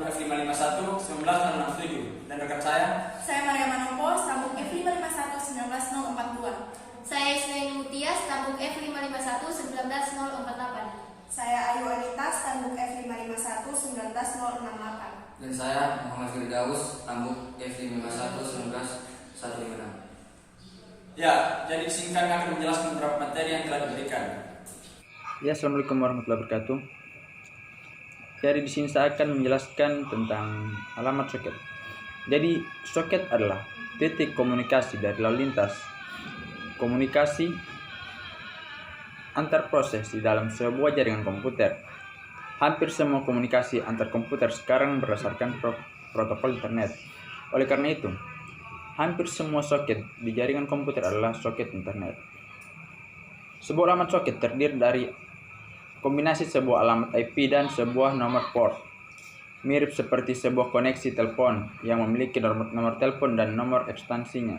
F551 19067. Dan rekan saya Maria Manopo, stambuk F551 19042. Saya Isnaini Mutia, stambuk F551 19048. Saya Ayu Anita, stambuk F551 19068. Dan saya Muhammad Firdaus, stambuk F551 19156. ya, jadi singkat akan menjelaskan beberapa materi yang telah diberikan. Ya, assalamualaikum warahmatullahi wabarakatuh. Jadi di sini saya akan menjelaskan tentang alamat soket. Jadi soket adalah titik komunikasi dari lalu lintas komunikasi antar proses di dalam sebuah jaringan komputer. Hampir semua komunikasi antar komputer sekarang berdasarkan protokol internet. Oleh karena itu, hampir semua soket di jaringan komputer adalah soket internet. Sebuah alamat soket terdiri dari kombinasi sebuah alamat IP dan sebuah nomor port. Mirip seperti sebuah koneksi telepon yang memiliki nomor telepon dan nomor ekstensinya.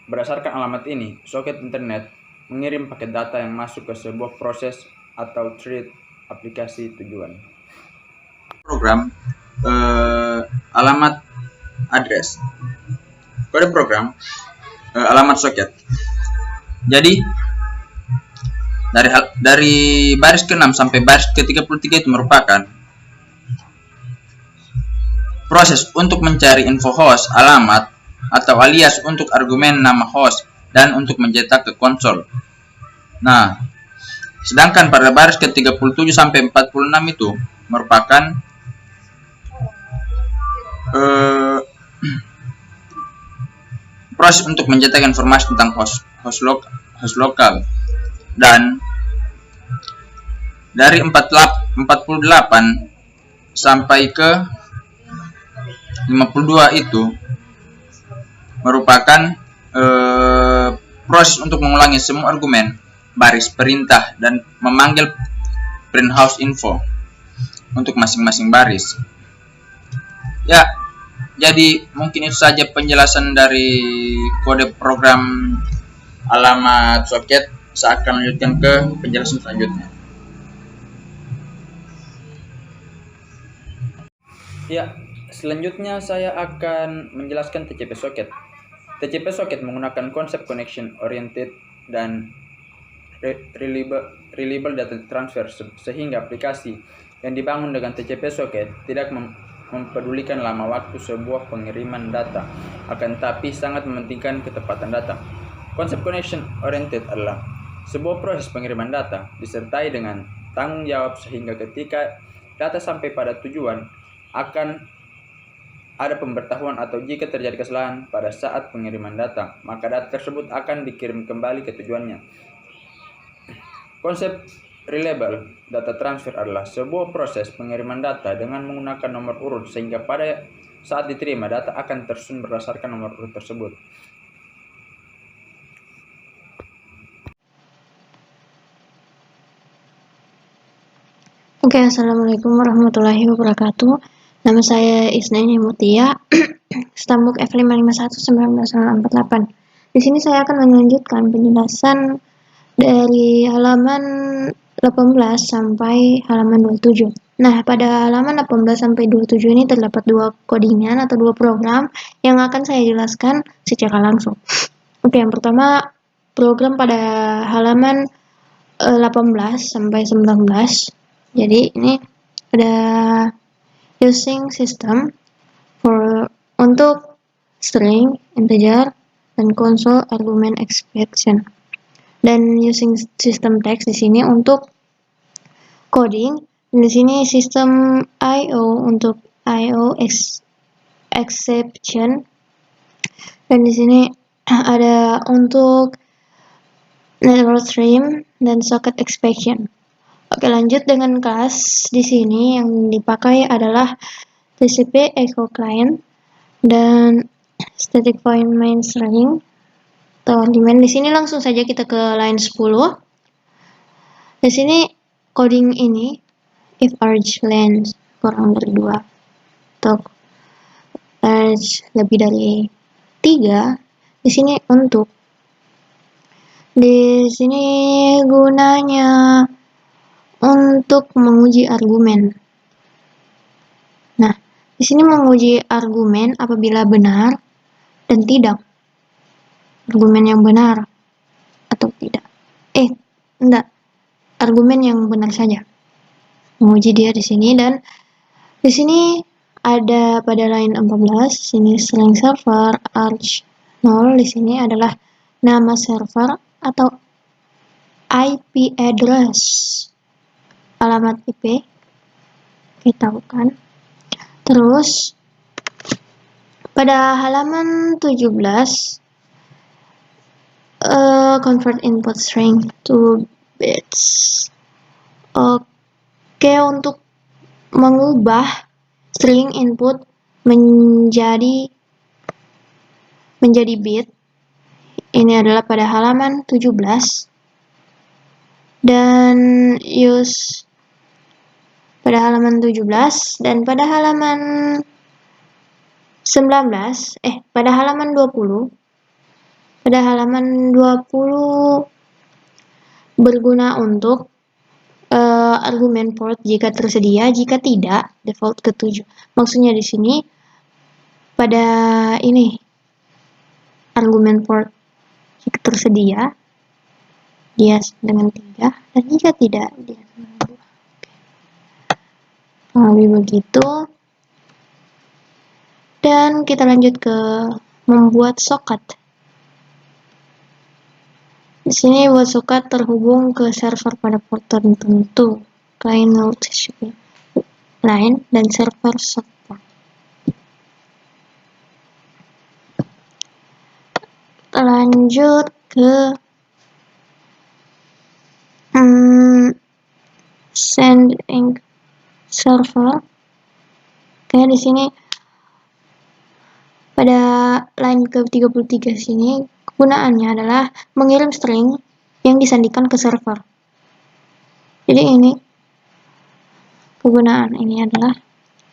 Berdasarkan alamat ini, soket internet mengirim paket data yang masuk ke sebuah proses atau thread aplikasi tujuan. Program alamat address. Kode program alamat soket. Jadi dari baris ke-6 sampai baris ke-33 itu merupakan proses untuk mencari info host, alamat, atau alias untuk argumen nama host, dan untuk mencetak ke konsol. Nah, sedangkan pada baris ke-37 sampai 46 itu merupakan proses untuk mencetak informasi tentang host lokal. Dan dari 48 sampai ke 52 itu merupakan proses untuk mengulangi semua argumen baris perintah dan memanggil print house info untuk masing-masing baris. Ya, jadi mungkin itu saja penjelasan dari kode program alamat soket. Saya akan lanjutkan ke penjelasan selanjutnya. Ya, selanjutnya saya akan menjelaskan TCP socket. TCP socket menggunakan konsep connection oriented dan reliable data transfer, sehingga aplikasi yang dibangun dengan TCP socket tidak mempedulikan lama waktu sebuah pengiriman data, akan tapi sangat mementingkan ketepatan data. Konsep connection oriented adalah sebuah proses pengiriman data disertai dengan tanggung jawab, sehingga ketika data sampai pada tujuan akan ada pemberitahuan, atau jika terjadi kesalahan pada saat pengiriman data, maka data tersebut akan dikirim kembali ke tujuannya. Konsep reliable data transfer adalah sebuah proses pengiriman data dengan menggunakan nomor urut, sehingga pada saat diterima data akan tersusun berdasarkan nomor urut tersebut. Oke, assalamualaikum warahmatullahi wabarakatuh. Nama saya Isnaini Mutia, stambuk F551 19048. Di sini saya akan melanjutkan penjelasan dari halaman 18 sampai halaman 27. Nah, pada halaman 18 sampai 27 ini terdapat dua codingan atau dua program yang akan saya jelaskan secara langsung. Oke, yang pertama program pada halaman 18 sampai 19. Jadi ini ada using system untuk string, integer, dan console argument expression. Dan using system text di sini untuk coding. Dan di sini sistem I/O untuk I/O exception. Dan di sini ada untuk network stream dan socket expression. Oke, lanjut dengan kelas. Di sini yang dipakai adalah TCP Echo Client dan static point main string atau argument. Di sini langsung saja kita ke line 10. Di sini coding ini if arg length kurang dari 2 atau arg lebih dari 3. Di sini gunanya untuk menguji argumen. Nah, di Di sini menguji argumen apabila benar dan tidak. Argumen yang benar atau tidak. Enggak. Argumen yang benar saja. Menguji dia di sini, dan di sini ada pada line 14, sini string server arch 0, di sini adalah nama server atau IP address, alamat IP, kita tahu. Terus pada halaman 17, convert input string to bits. Oke, untuk mengubah string input menjadi bit, ini adalah pada halaman 17, dan use pada halaman 17, dan pada halaman 19, pada halaman 20, berguna untuk argumen port jika tersedia, jika tidak default ke 7. Maksudnya di sini pada ini argumen port jika tersedia dia dengan 3, dan jika tidak dia dengan 2. Lebih begitu. Dan kita lanjut ke membuat soket. Di sini buat soket terhubung ke server pada port tertentu, client TCP line dan server support. Kita lanjut ke sending server. Oke, di sini pada line ke-33 sini kegunaannya adalah mengirim string yang disandikan ke server. Jadi ini kegunaan ini adalah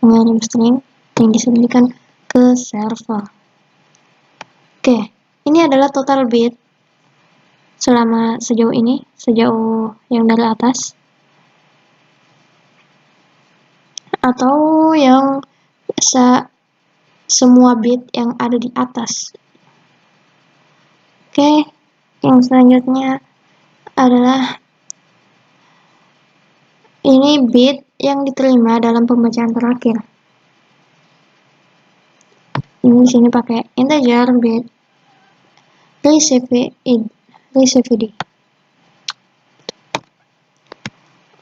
mengirim string yang disandikan ke server. Oke, ini adalah total bit selama sejauh ini, sejauh yang dari atas, atau yang semua bit yang ada di atas. Oke, yang selanjutnya adalah ini bit yang diterima dalam pembacaan terakhir. Ini di sini pakai integer bit received.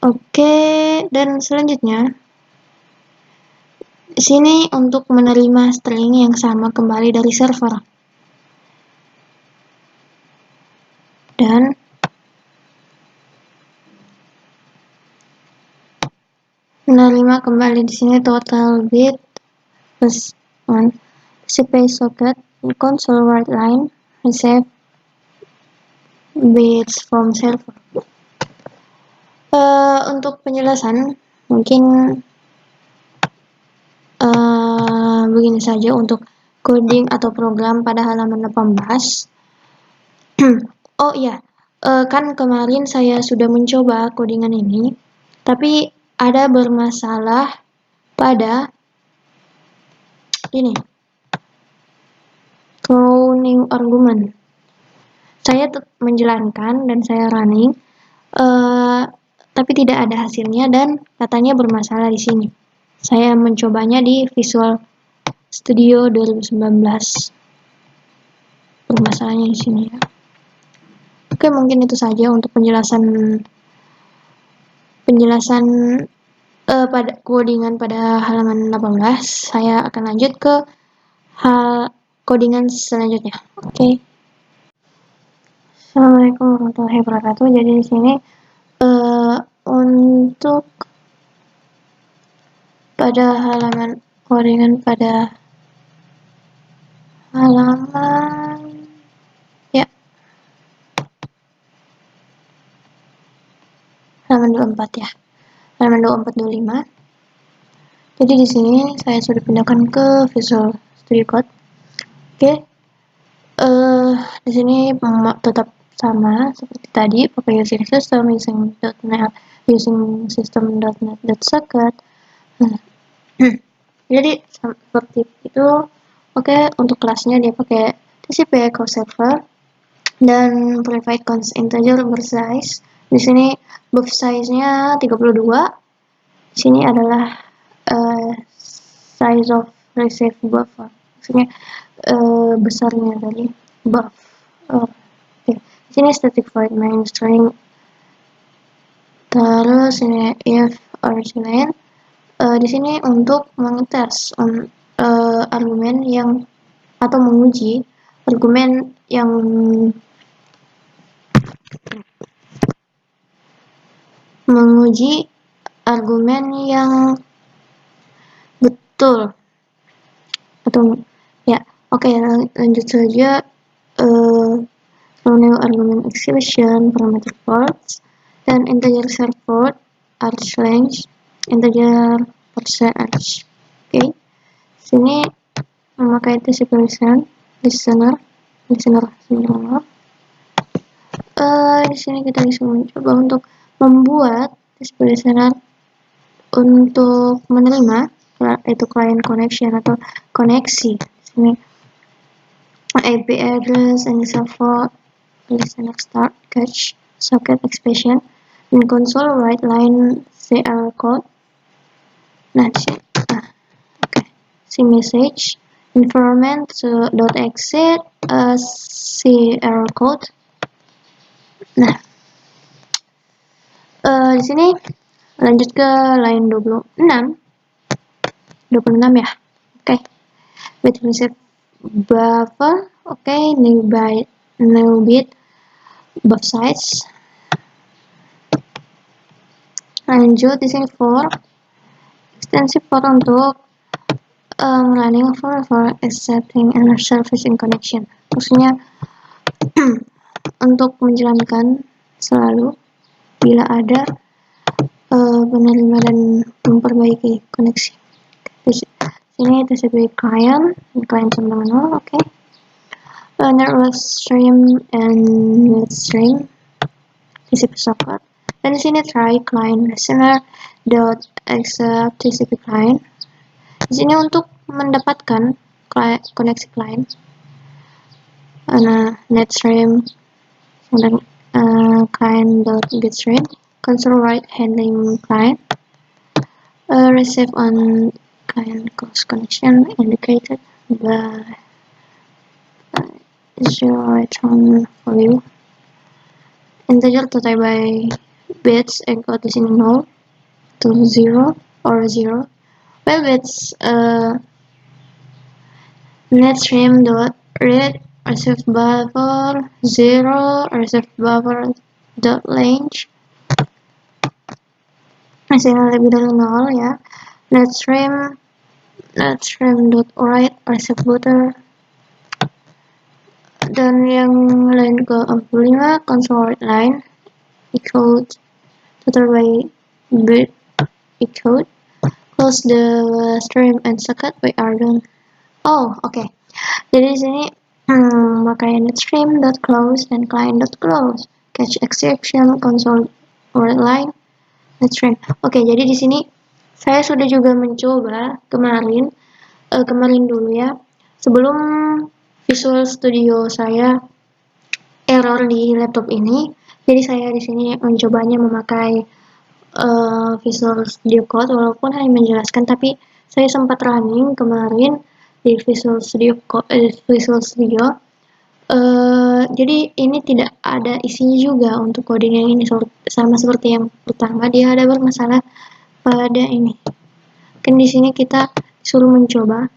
Oke, dan selanjutnya di sini untuk menerima string yang sama kembali dari server. Dan menerima kembali di sini total bit plus 1 TCP socket console write line receive bits from server. Untuk penjelasan mungkin begini saja untuk coding atau program pada halaman 18. Oh iya, kan kemarin saya sudah mencoba codingan ini, tapi ada bermasalah pada ini throw new argument. Saya menjalankan dan saya running, tapi tidak ada hasilnya dan katanya bermasalah di sini. Saya mencobanya di Visual Studio 2019. Bermasalahnya di sini ya. Oke, mungkin itu saja untuk penjelasan pada codingan pada halaman 18. Saya akan lanjut ke codingan selanjutnya. Oke. Assalamualaikum warahmatullahi wabarakatuh. Jadi di sini untuk pada halaman codingan pada halaman halaman 24 ya. Halaman 24 25. Jadi di sini saya sudah pindahkan ke Visual Studio Code. Oke. Di sini tetap sama seperti tadi, pakai using system, using system.net.socket. Jadi seperti itu. Oke, untuk kelasnya dia pakai TCP Echo Server dan provide const integer bersize. Di sini buff size-nya 32. Di sini adalah size of receive buffer. Maksudnya besarnya dari buff. Oke. Di sini static void main string. Terus ini if original. Di sini untuk mengetes argumen yang atau menguji argumen yang betul atau ya. Oke, lanjut saja. New argument exhibition parameter ports dan integer server arch length integer percentage. Oke, sini memakai TCP listener. Di sini kita bisa mencoba untuk membuat TCP listener untuk menerima itu client connection atau koneksi. Di sini IP address and server listener start cache socket expression in console write line CL code. Nah, di sini oke. Si message environment dot exit CL code. Nah, di sini lanjut ke line 26 ya. Oke. Bit receive buffer. Oke, new bit buff size. Lanjut di sini for extensive for untuk running for accepting and servicing connection. Maksudnya untuk menjalankan selalu bila ada penerima dan memperbaiki koneksi. Di sini TCP client terminal. Oke. Network stream and net stream TCP socket. Dan di sini try client listener dot accept TCP client. Di sini untuk mendapatkan koneksi client. Net stream dan client dot get stream. Console write handling client. Receive on client close connection indicated by zero return value. Integer total by bits equal di sini 0 to 0 or 0. Well, bits net stream dot read received buffer 0 received buffer dot length. Hasilnya lebih dari 0 ya. Net stream dot write received buffer. Dan yang lain ke 45 console line equal total by bit equal close the stream and socket we are done. Oke. Jadi di sini pakai net stream dot close dan client dot close cache exception console line net stream. Oke, jadi di sini saya sudah juga mencoba kemarin dulu ya, sebelum Visual Studio saya error di laptop ini. Jadi saya di sini mencobanya memakai Visual Studio Code, walaupun hanya menjelaskan, tapi saya sempat running kemarin di Visual Studio jadi ini tidak ada isinya juga untuk coding yang ini, sama seperti yang pertama, dia ada bermasalah pada ini. Kan di sini kita disuruh mencoba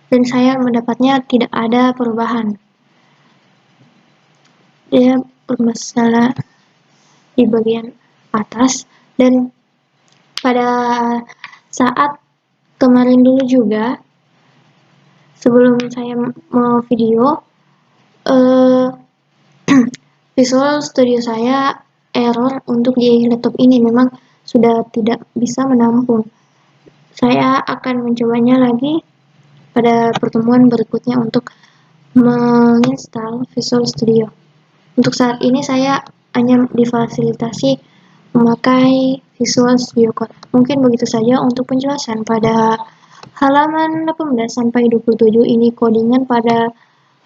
dan saya mendapatnya tidak ada perubahan. Dia bermasalah di bagian atas, dan pada saat kemarin dulu juga sebelum saya mau video Visual Studio saya error untuk di laptop ini, memang sudah tidak bisa menampung. Saya akan mencobanya lagi pada pertemuan berikutnya untuk menginstal Visual Studio. Untuk saat ini saya hanya difasilitasi memakai Visual Studio Code. Mungkin begitu saja untuk penjelasan pada Halaman 18 sampai 27 ini codingan pada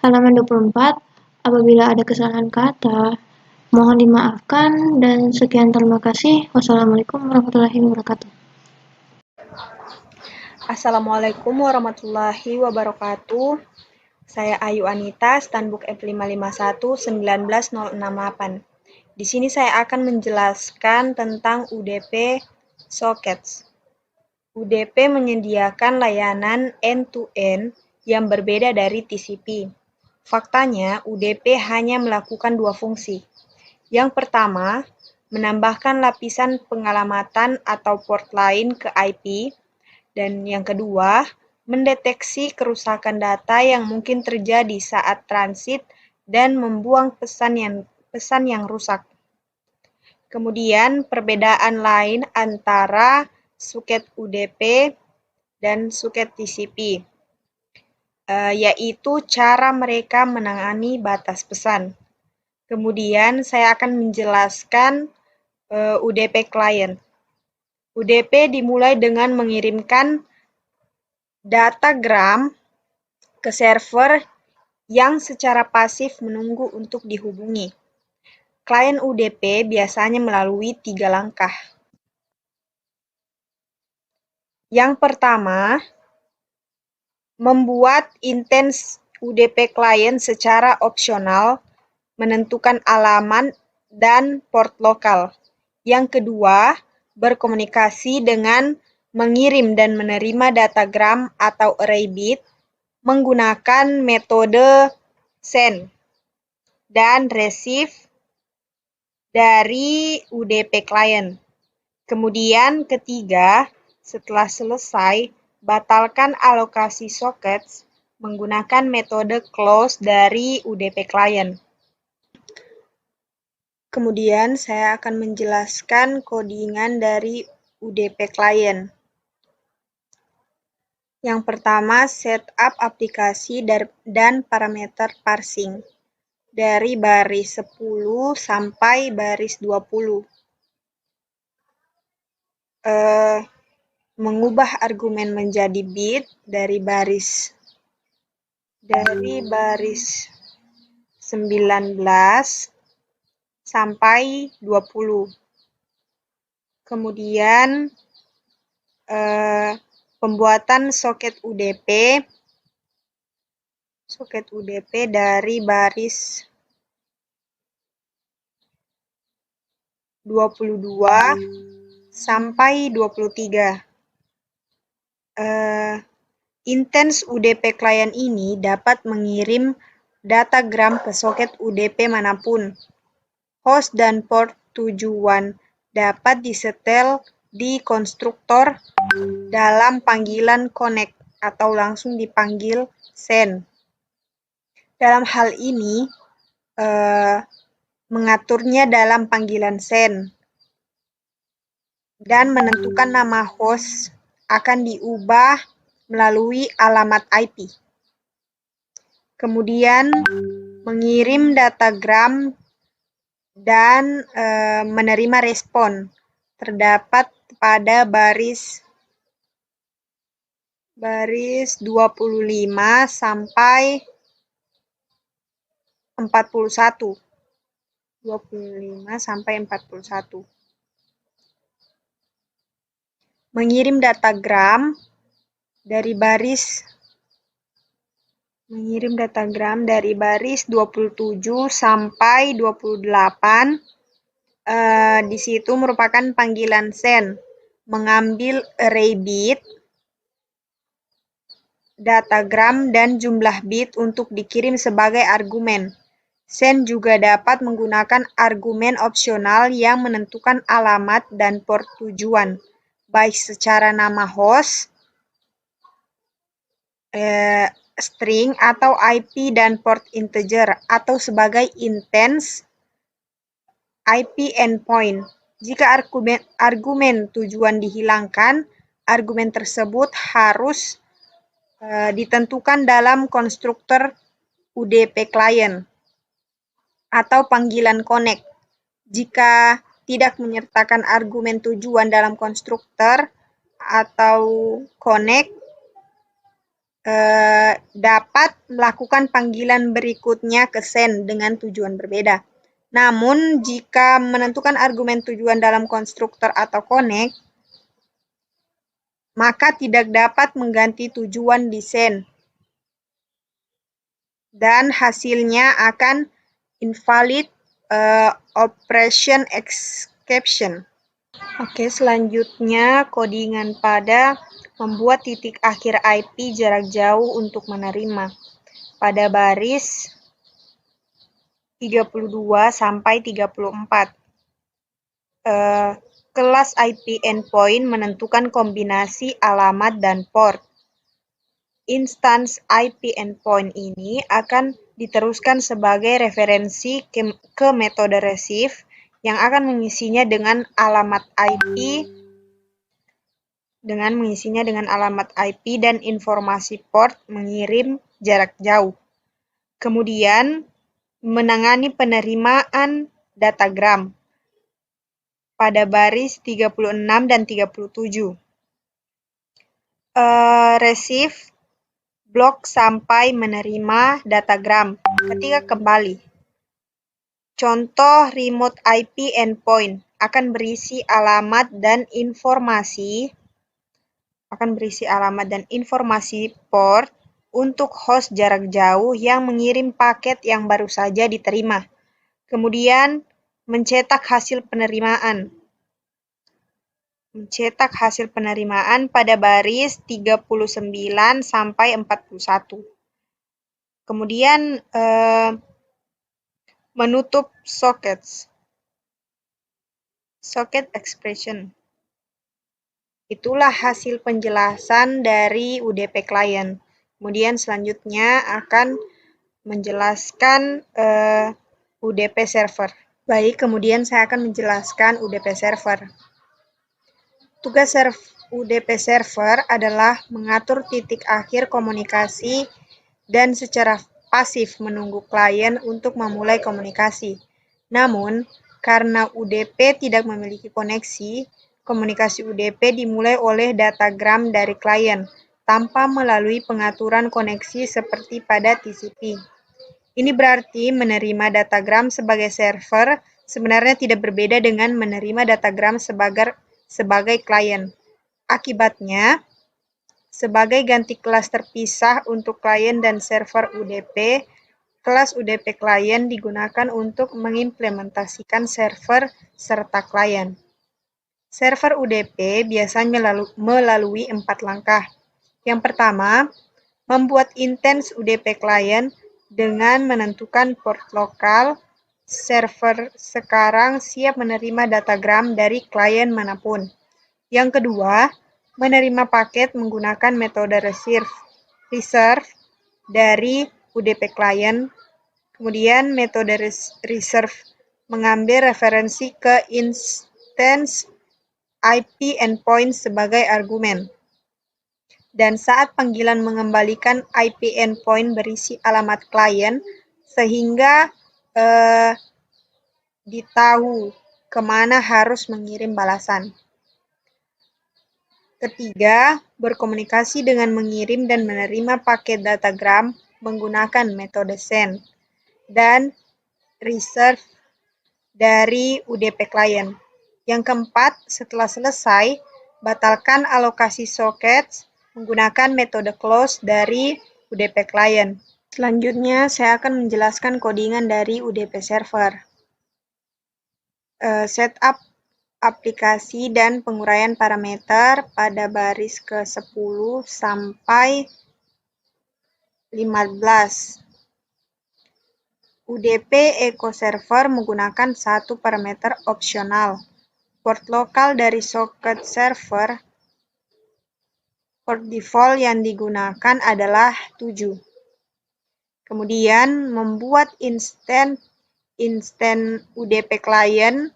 halaman 24. Apabila ada kesalahan kata, mohon dimaafkan dan sekian, terima kasih. Wassalamualaikum warahmatullahi wabarakatuh. Assalamualaikum warahmatullahi wabarakatuh. Saya Ayu Anita, Standbook F551-19068. Di sini saya akan menjelaskan tentang UDP Sockets. UDP menyediakan layanan end-to-end yang berbeda dari TCP. Faktanya, UDP hanya melakukan dua fungsi. Yang pertama, menambahkan lapisan pengalamatan atau port lain ke IP, dan yang kedua, mendeteksi kerusakan data yang mungkin terjadi saat transit dan membuang pesan yang rusak. Kemudian, perbedaan lain antara suket UDP dan suket TCP, yaitu cara mereka menangani batas pesan. Kemudian, saya akan menjelaskan UDP client. UDP dimulai dengan mengirimkan datagram ke server yang secara pasif menunggu untuk dihubungi. Klien UDP biasanya melalui 3 langkah. Yang pertama, membuat intens UDP client secara opsional, menentukan alamat dan port lokal. Yang kedua, berkomunikasi dengan mengirim dan menerima datagram atau array bit menggunakan metode send dan receive dari UDP client. Kemudian ketiga, setelah selesai, batalkan alokasi sockets menggunakan metode close dari UDP client. Kemudian saya akan menjelaskan codingan dari UDP client. Yang pertama, setup aplikasi dan parameter parsing dari baris 10 sampai baris 20. Mengubah argumen menjadi bit dari baris 19 sampai 20. Kemudian pembuatan soket UDP dari baris 22 sampai 23. Intens UDP client ini dapat mengirim datagram ke soket UDP manapun. Host dan port tujuan dapat disetel di konstruktor dalam panggilan connect atau langsung dipanggil send. Dalam hal ini, mengaturnya dalam panggilan send dan menentukan nama host akan diubah melalui alamat IP. Kemudian mengirim datagram dan menerima respon terdapat pada baris 25 sampai 41. 25 sampai 41. Mengirim datagram dari baris 27 sampai 28. Di situ merupakan panggilan send, mengambil array bit, datagram, dan jumlah bit untuk dikirim sebagai argumen. Send juga dapat menggunakan argumen opsional yang menentukan alamat dan port tujuan, baik secara nama host, string, atau IP dan port integer, atau sebagai intens IP endpoint. Jika argumen tujuan dihilangkan, argumen tersebut harus ditentukan dalam konstruktor UDP client atau panggilan connect. Jika tidak menyertakan argumen tujuan dalam konstruktor atau connect, dapat melakukan panggilan berikutnya ke send dengan tujuan berbeda. Namun, jika menentukan argumen tujuan dalam konstruktor atau connect, maka tidak dapat mengganti tujuan di send. Dan hasilnya akan invalid operation exception. Oke, selanjutnya codingan pada membuat titik akhir IP jarak jauh untuk menerima. Pada baris 32 sampai 34. Kelas IP endpoint menentukan kombinasi alamat dan port. Instance IP endpoint ini akan diteruskan sebagai referensi ke metode receive yang akan mengisinya dengan alamat IP dan informasi port mengirim jarak jauh. Kemudian menangani penerimaan datagram pada baris 36 dan 37. Receive blok sampai menerima datagram ketika kembali. Contoh remote IP endpoint akan berisi alamat dan informasi port untuk host jarak jauh yang mengirim paket yang baru saja diterima. Kemudian mencetak hasil penerimaan pada baris 39 sampai 41. Kemudian menutup socket expression. Itulah hasil penjelasan dari UDP client. Kemudian selanjutnya akan menjelaskan UDP server. Baik, kemudian saya akan menjelaskan UDP server. Tugas UDP server adalah mengatur titik akhir komunikasi dan secara pasif menunggu klien untuk memulai komunikasi. Namun, karena UDP tidak memiliki koneksi, komunikasi UDP dimulai oleh datagram dari klien, tanpa melalui pengaturan koneksi seperti pada TCP. Ini berarti menerima datagram sebagai server sebenarnya tidak berbeda dengan menerima datagram sebagai klien. Akibatnya, sebagai ganti kelas terpisah untuk klien dan server UDP, kelas UDP klien digunakan untuk mengimplementasikan server serta klien. Server UDP biasanya melalui 4 langkah. Yang pertama, membuat instance UDP klien dengan menentukan port lokal. Server sekarang siap menerima datagram dari klien manapun. Yang kedua, menerima paket menggunakan metode reserve dari UDP klien. Kemudian metode reserve mengambil referensi ke instance IP endpoint sebagai argumen. Dan saat panggilan mengembalikan IP endpoint berisi alamat klien, sehingga ditahu kemana harus mengirim balasan. Ketiga, berkomunikasi dengan mengirim dan menerima paket datagram menggunakan metode send dan reserve dari UDP klien. Yang keempat, setelah selesai, batalkan alokasi sockets menggunakan metode close dari UDP klien. Selanjutnya, saya akan menjelaskan codingan dari UDP server. Setup aplikasi dan penguraian parameter pada baris ke-10 sampai 15. UDP Echo Server menggunakan satu parameter opsional. Port lokal dari socket server, port default yang digunakan adalah 7. Kemudian membuat instance UDP client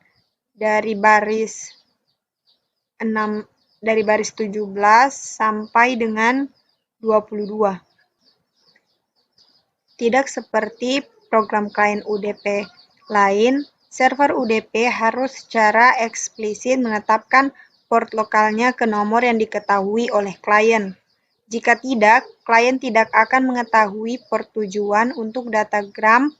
dari baris 17 sampai dengan 22. Tidak seperti program klien UDP lain, server UDP harus secara eksplisit menetapkan port lokalnya ke nomor yang diketahui oleh klien. Jika tidak, klien tidak akan mengetahui port tujuan untuk datagram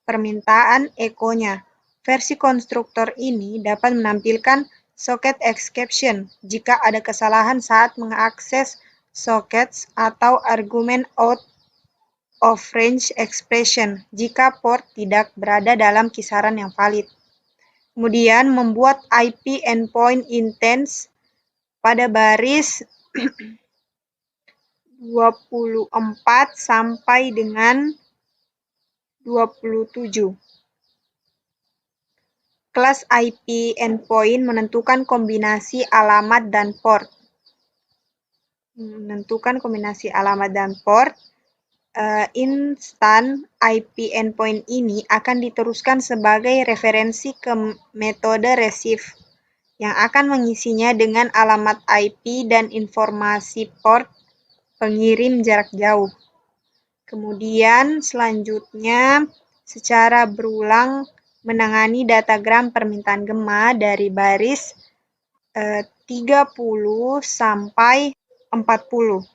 permintaan echo-nya. Versi konstruktor ini dapat menampilkan socket exception jika ada kesalahan saat mengakses sockets atau argumen out of range expression jika port tidak berada dalam kisaran yang valid. Kemudian membuat IP endpoint intents pada baris 24 sampai dengan 27. Kelas IP endpoint menentukan kombinasi alamat dan port. Instan IP endpoint ini akan diteruskan sebagai referensi ke metode receive yang akan mengisinya dengan alamat IP dan informasi port pengirim jarak jauh. Kemudian selanjutnya secara berulang menangani datagram permintaan gema dari baris 30 sampai 40.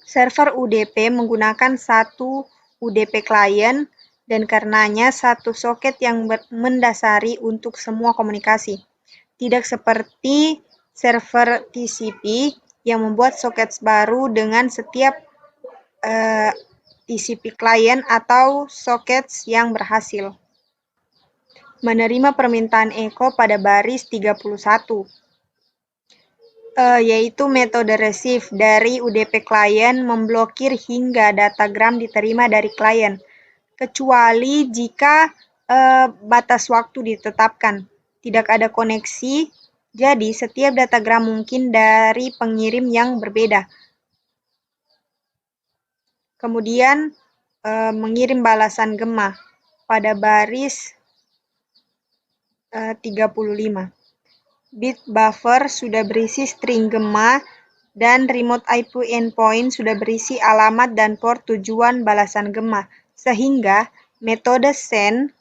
Server UDP menggunakan satu UDP client dan karenanya satu soket yang mendasari untuk semua komunikasi. Tidak seperti server TCP yang membuat soket baru dengan setiap TCP client atau soket yang berhasil menerima permintaan echo pada baris 31. Yaitu metode receive dari UDP client memblokir hingga datagram diterima dari klien, kecuali jika batas waktu ditetapkan. Tidak ada koneksi, jadi setiap datagram mungkin dari pengirim yang berbeda. Kemudian mengirim balasan gema pada baris 35. Bit buffer sudah berisi string gema dan remote IP endpoint sudah berisi alamat dan port tujuan balasan gema, sehingga metode send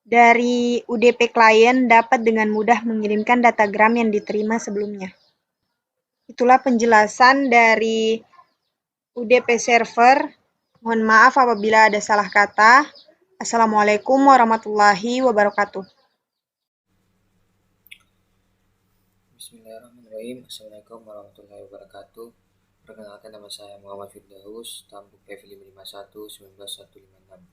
dari UDP client dapat dengan mudah mengirimkan datagram yang diterima sebelumnya. Itulah penjelasan dari UDP server. Mohon maaf apabila ada salah kata. Assalamualaikum warahmatullahi wabarakatuh. Bismillahirrahmanirrahim. Assalamualaikum warahmatullahi wabarakatuh. Perkenalkan, nama saya Muhammad Firdaus, Tambuk F551 19156.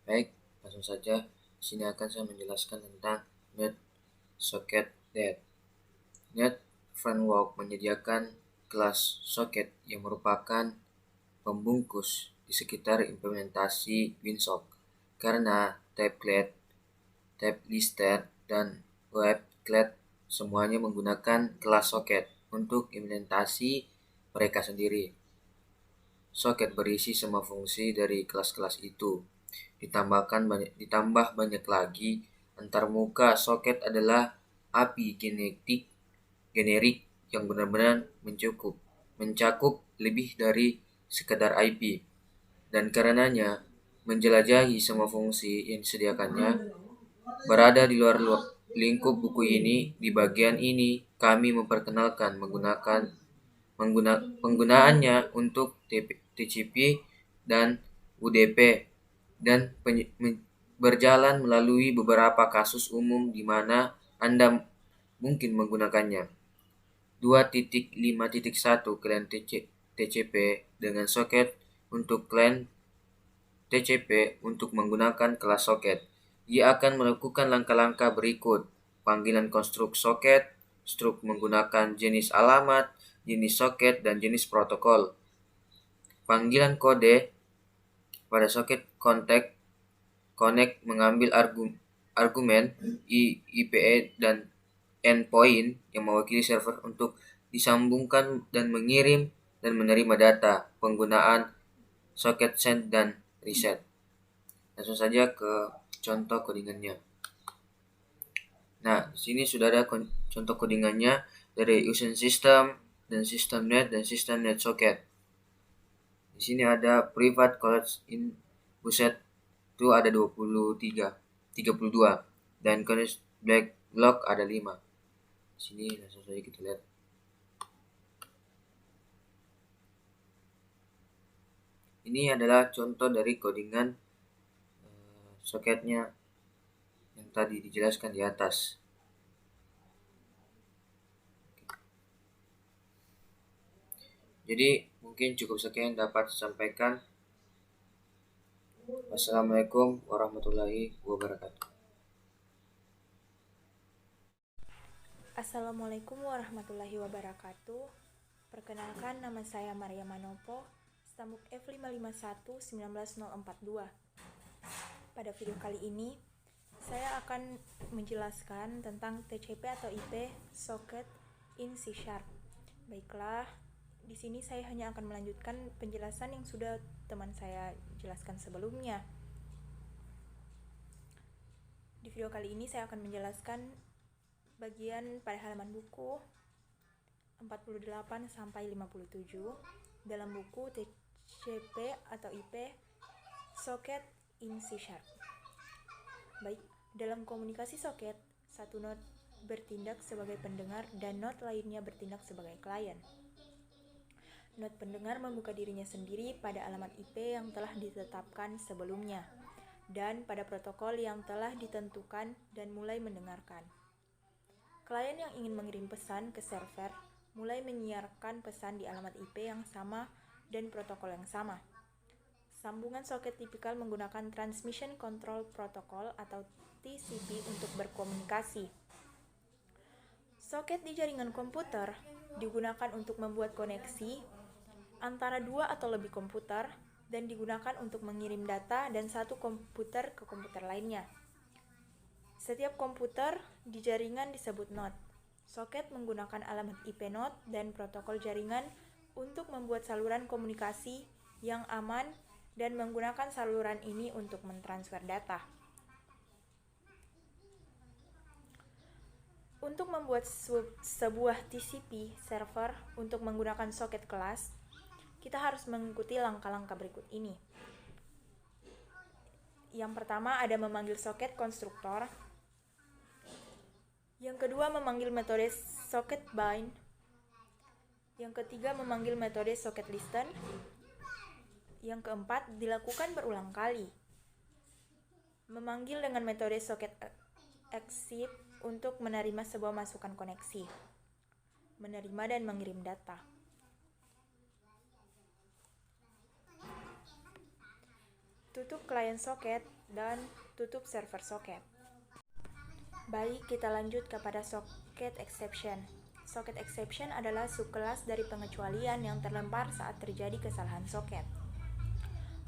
Baik, langsung saja. Di sini akan saya menjelaskan tentang Net Socket Det. Net Framework menyediakan kelas socket yang merupakan pembungkus di sekitar implementasi WinSock, karena Tablet, Tablister, dan WebClat semuanya menggunakan kelas socket untuk implementasi mereka sendiri. Socket berisi semua fungsi dari kelas-kelas itu. Ditambah banyak lagi. Antarmuka socket adalah API generik yang benar-benar mencakup lebih dari sekedar IP, dan karenanya menjelajahi semua fungsi yang disediakannya berada di luar lingkup buku ini. Di bagian ini kami memperkenalkan penggunaannya untuk TCP dan UDP dan berjalan melalui beberapa kasus umum di mana Anda mungkin menggunakannya. 2.5.1 Client TCP dengan soket untuk client TCP untuk menggunakan kelas soket. Ia akan melakukan langkah-langkah berikut: panggilan konstruk soket, struk menggunakan jenis alamat, jenis soket, dan jenis protokol. Panggilan kode pada soket connect mengambil argumen IPE dan endpoint yang mewakili server untuk disambungkan dan mengirim dan menerima data. Penggunaan soket send dan reset. Langsung saja ke contoh codingannya. Nah, di sini sudah ada contoh codingannya dari user system dan system net dan system net socket. Di sini ada private college in buset itu ada 32 dan connect backlog ada 5. Di sini langsung saja kita lihat. Ini adalah contoh dari codingan soketnya yang tadi dijelaskan di atas. Jadi mungkin cukup sekian dapat disampaikan. Wassalamualaikum warahmatullahi wabarakatuh. Assalamualaikum warahmatullahi wabarakatuh. Perkenalkan, nama saya Maria Manopo, stambuk F551-19042. Pada video kali ini, saya akan menjelaskan tentang TCP atau IP socket in C#. Baiklah, di sini saya hanya akan melanjutkan penjelasan yang sudah teman saya jelaskan sebelumnya. Di video kali ini saya akan menjelaskan bagian pada halaman buku 48 sampai 57 dalam buku TCP atau IP socket in C#. Baik, dalam komunikasi socket, satu node bertindak sebagai pendengar dan node lainnya bertindak sebagai klien. Node pendengar membuka dirinya sendiri pada alamat IP yang telah ditetapkan sebelumnya dan pada protokol yang telah ditentukan dan mulai mendengarkan. Klien yang ingin mengirim pesan ke server mulai menyiarkan pesan di alamat IP yang sama dan protokol yang sama. Sambungan soket tipikal menggunakan Transmission Control Protocol atau TCP untuk berkomunikasi. Soket di jaringan komputer digunakan untuk membuat koneksi antara dua atau lebih komputer dan digunakan untuk mengirim data dan satu komputer ke komputer lainnya. Setiap komputer di jaringan disebut node. Soket menggunakan alamat IP node dan protokol jaringan untuk membuat saluran komunikasi yang aman dan menggunakan saluran ini untuk mentransfer data. Untuk membuat sebuah TCP server untuk menggunakan soket kelas, kita harus mengikuti langkah-langkah berikut ini. Yang pertama ada memanggil soket konstruktor. Yang kedua memanggil metode socket bind. Yang ketiga memanggil metode socket listen. Yang keempat dilakukan berulang kali. Memanggil dengan metode socket accept untuk menerima sebuah masukan koneksi. Menerima dan mengirim data. Tutup client socket dan tutup server socket. Baik, kita lanjut kepada socket exception. Socket exception adalah subkelas dari pengecualian yang terlempar saat terjadi kesalahan socket.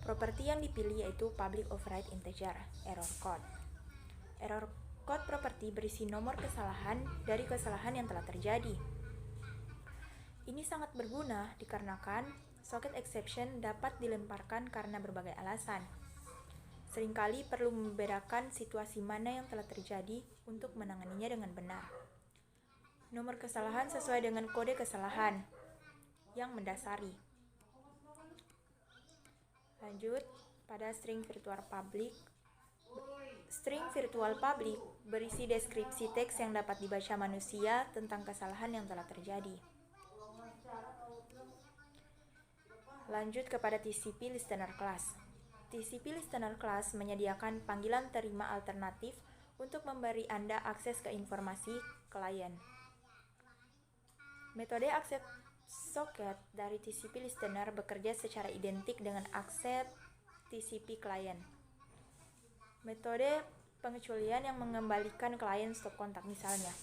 Properti yang dipilih yaitu public override integer, error code. Error code properti berisi nomor kesalahan dari kesalahan yang telah terjadi. Ini sangat berguna dikarenakan socket exception dapat dilemparkan karena berbagai alasan. Seringkali perlu membedakan situasi mana yang telah terjadi untuk menanganinya dengan benar. Nomor kesalahan sesuai dengan kode kesalahan yang mendasari. Lanjut pada string virtual public. String virtual public berisi deskripsi teks yang dapat dibaca manusia tentang kesalahan yang telah terjadi. Lanjut kepada TCP listener class. TCP listener class menyediakan panggilan terima alternatif untuk memberi Anda akses ke informasi klien. Metode accept socket dari TCP listener bekerja secara identik dengan accept TCP client. Metode pengecualian yang mengembalikan klien stop kontak misalnya.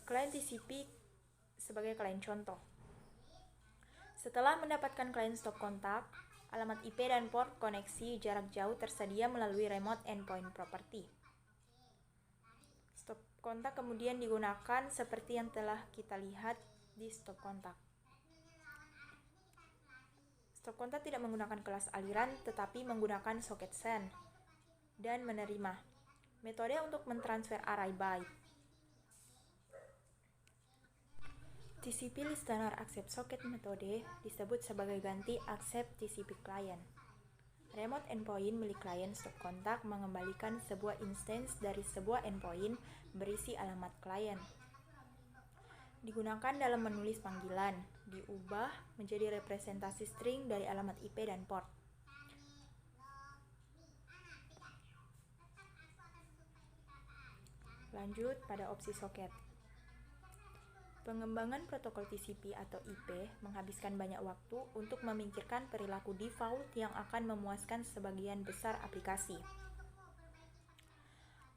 Klien TCP sebagai klien contoh. Setelah mendapatkan klien stop kontak, alamat IP dan port koneksi jarak jauh tersedia melalui remote endpoint property. Stop kontak kemudian digunakan seperti yang telah kita lihat di stop kontak. Stop kontak tidak menggunakan kelas aliran tetapi menggunakan socket send dan menerima. Metode untuk mentransfer array byte. TCP listener accept socket metode disebut sebagai ganti accept TCP client. Remote endpoint milik klien stop kontak mengembalikan sebuah instance dari sebuah endpoint berisi alamat klien. Digunakan dalam menulis panggilan, diubah menjadi representasi string dari alamat IP dan port. Lanjut pada opsi soket. Pengembangan protokol TCP atau IP menghabiskan banyak waktu untuk memikirkan perilaku default yang akan memuaskan sebagian besar aplikasi.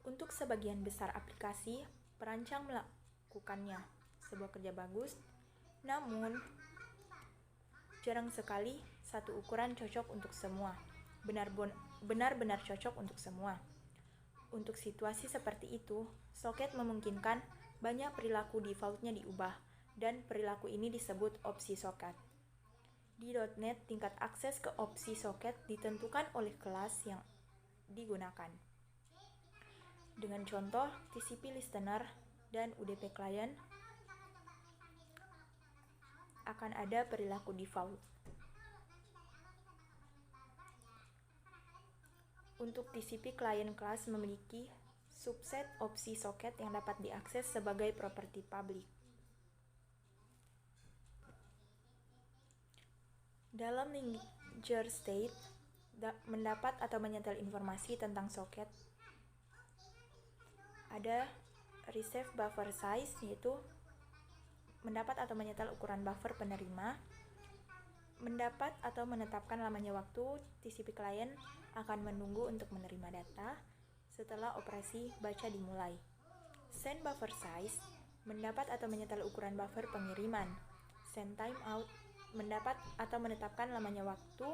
Untuk sebagian besar aplikasi, perancang melakukannya, sebuah kerja bagus, namun jarang sekali satu ukuran cocok untuk semua, benar-benar cocok untuk semua. Untuk situasi seperti itu, soket memungkinkan banyak perilaku defaultnya diubah, dan perilaku ini disebut opsi soket. Di .NET, tingkat akses ke opsi soket ditentukan oleh kelas yang digunakan. Dengan contoh TCP listener dan UDP client akan ada perilaku default. Untuk TCP client class memiliki subset opsi soket yang dapat diakses sebagai properti public. Dalam linker state, mendapat atau menyetel informasi tentang soket, ada receive buffer size, yaitu mendapat atau menyetel ukuran buffer penerima. Mendapat atau menetapkan lamanya waktu, TCP client akan menunggu untuk menerima data setelah operasi baca dimulai. Send buffer size, mendapat atau menyetel ukuran buffer pengiriman. Send timeout, mendapat atau menetapkan lamanya waktu,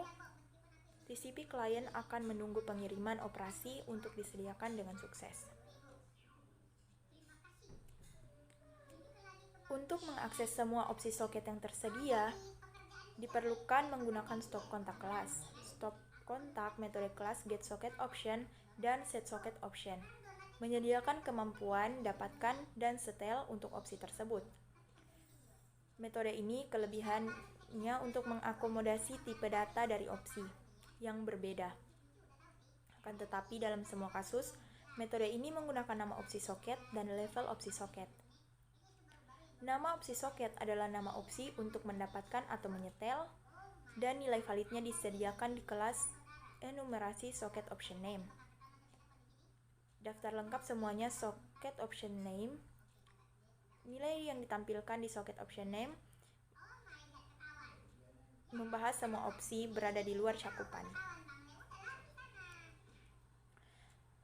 TCP client akan menunggu pengiriman operasi untuk disediakan dengan sukses. Untuk mengakses semua opsi soket yang tersedia, diperlukan menggunakan stop kontak kelas. Stop kontak metode kelas getSocketOption dan setSocketOption menyediakan kemampuan dapatkan dan setel untuk opsi tersebut. Metode ini kelebihannya untuk mengakomodasi tipe data dari opsi yang berbeda. Akan tetapi dalam semua kasus, metode ini menggunakan nama opsi soket dan level opsi soket. Nama opsi soket adalah nama opsi untuk mendapatkan atau menyetel, dan nilai validnya disediakan di kelas enumerasi socket option name. Daftar lengkap semuanya socket option name. Nilai yang ditampilkan di socket option name membahas semua opsi berada di luar cakupan.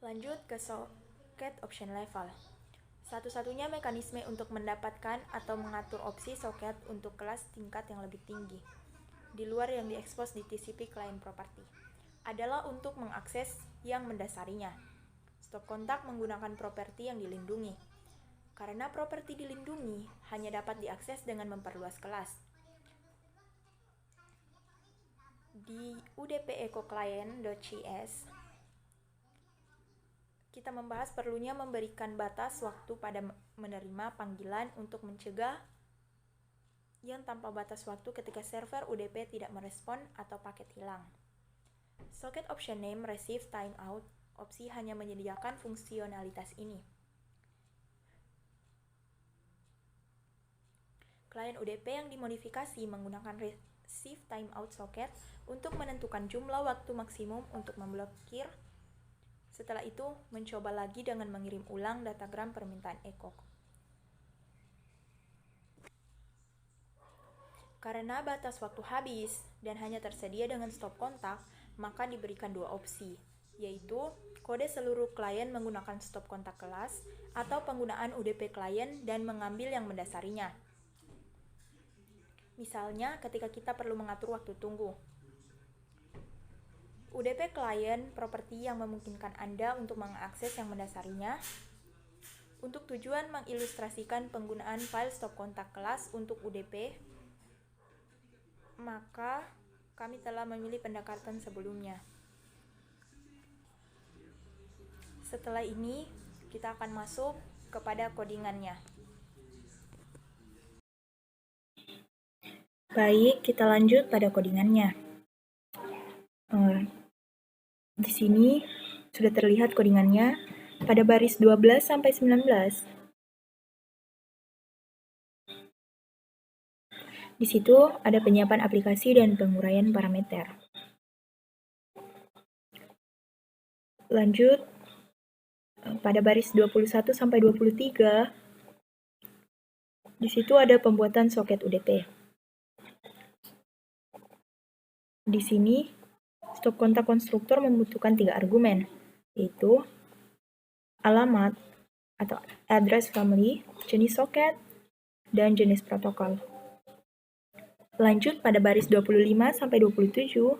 Lanjut ke socket option level. Satu-satunya mekanisme untuk mendapatkan atau mengatur opsi soket untuk kelas tingkat yang lebih tinggi, di luar yang diekspos di TCP client property, adalah untuk mengakses yang mendasarinya. Stop kontak menggunakan properti yang dilindungi. Karena properti dilindungi hanya dapat diakses dengan memperluas kelas. Di udp-echo-client.cs kita membahas perlunya memberikan batas waktu pada menerima panggilan untuk mencegah yang tanpa batas waktu ketika server UDP tidak merespon atau paket hilang. Socket option name receive timeout opsi hanya menyediakan fungsionalitas ini. Klien UDP yang dimodifikasi menggunakan receive timeout socket untuk menentukan jumlah waktu maksimum untuk memblokir. Setelah itu, mencoba lagi dengan mengirim ulang datagram permintaan echo. Karena batas waktu habis dan hanya tersedia dengan stop kontak, maka diberikan dua opsi, yaitu kode seluruh klien menggunakan stop kontak kelas atau penggunaan UDP klien dan mengambil yang mendasarinya. Misalnya, ketika kita perlu mengatur waktu tunggu. UDP client properti yang memungkinkan Anda untuk mengakses yang mendasarinya. Untuk tujuan mengilustrasikan penggunaan file stop kontak kelas untuk UDP, maka kami telah memilih pendekatan sebelumnya. Setelah ini, kita akan masuk kepada codingannya. Baik, kita lanjut pada codingannya. Di sini sudah terlihat codingannya pada baris 12 sampai 19. Di situ ada penyiapan aplikasi dan penguraian parameter. Lanjut Pada baris 21 sampai 23, di situ ada pembuatan soket UDP. Di sini, stop kontak konstruktor membutuhkan 3 argumen, yaitu alamat atau address family, jenis soket, dan jenis protokol. Lanjut pada baris 25 sampai 27.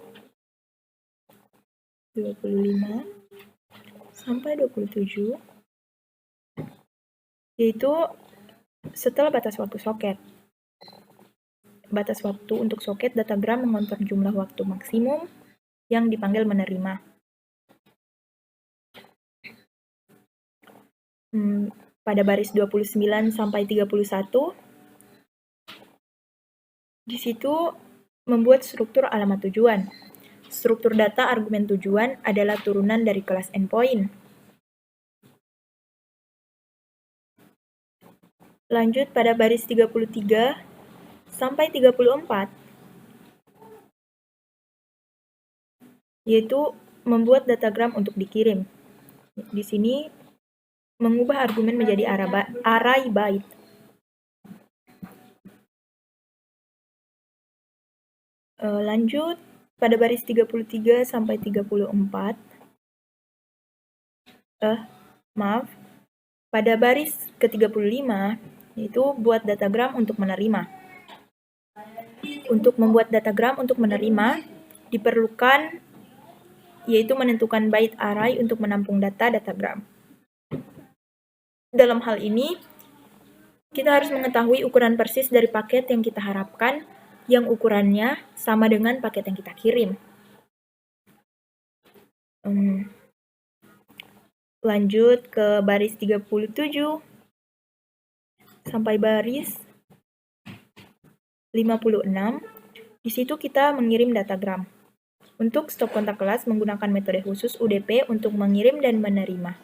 25 sampai 27, yaitu setelah batas waktu soket. Batas waktu untuk soket datagram mengontrol jumlah waktu maksimum yang dipanggil menerima. Pada baris 29 sampai 31, di situ membuat struktur alamat tujuan. Struktur data argumen tujuan adalah turunan dari kelas endpoint. Lanjut pada baris 33 sampai 34, yaitu membuat datagram untuk dikirim. Di sini mengubah argumen menjadi array byte. Lanjut pada baris 33 sampai 34, pada baris ke-35, yaitu buat datagram untuk menerima. Untuk membuat datagram untuk menerima, diperlukan yaitu menentukan byte array untuk menampung datagram. Dalam hal ini, kita harus mengetahui ukuran persis dari paket yang kita harapkan, yang ukurannya sama dengan paket yang kita kirim. Lanjut ke baris 37 sampai baris 56. Di situ kita mengirim datagram. Untuk stop kontak kelas menggunakan metode khusus UDP untuk mengirim dan menerima.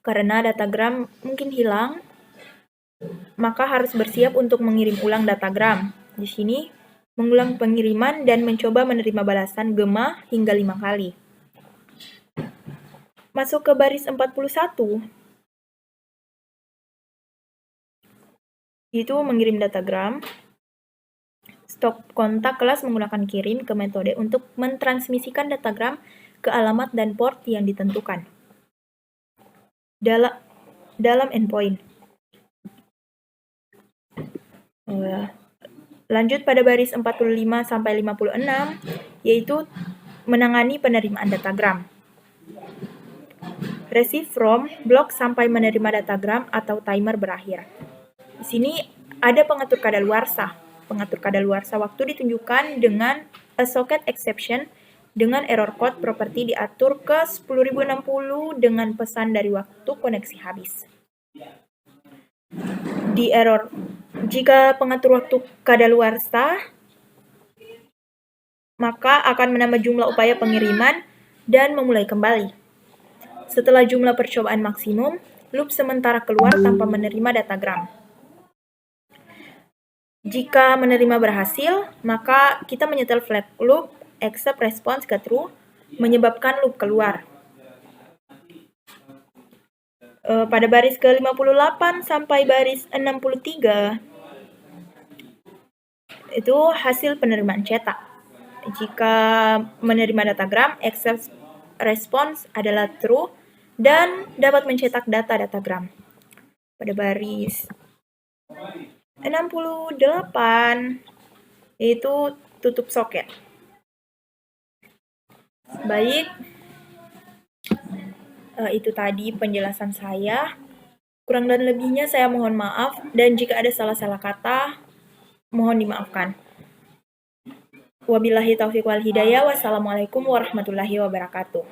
Karena datagram mungkin hilang, maka harus bersiap untuk mengirim ulang datagram. Di sini, mengulang pengiriman dan mencoba menerima balasan gema hingga 5 kali. Masuk ke baris 41, yaitu mengirim datagram. Stop kontak kelas menggunakan kirim ke metode untuk mentransmisikan datagram ke alamat dan port yang ditentukan dalam endpoint. Lanjut pada baris 45 sampai 56, yaitu menangani penerimaan datagram. Receive from, blok sampai menerima datagram atau timer berakhir. Di sini ada pengatur kadaluarsa. Pengatur kadaluarsa waktu ditunjukkan dengan a socket exception dengan error code property diatur ke 10.060 dengan pesan dari waktu koneksi habis. Di error, jika pengatur waktu kadaluarsa, maka akan menambah jumlah upaya pengiriman dan memulai kembali. Setelah jumlah percobaan maksimum, loop sementara keluar tanpa menerima datagram. Jika menerima berhasil, maka kita menyetel flag loop except response ke true, menyebabkan loop keluar. Pada baris ke-58 sampai baris 63, itu hasil penerimaan cetak. Jika menerima datagram, except response adalah true dan dapat mencetak datagram. Pada baris 68, yaitu tutup soket. Baik, itu tadi penjelasan saya. Kurang dan lebihnya saya mohon maaf, dan jika ada salah-salah kata, mohon dimaafkan. Wabillahi taufiq wal hidayah. Wassalamualaikum warahmatullahi wabarakatuh.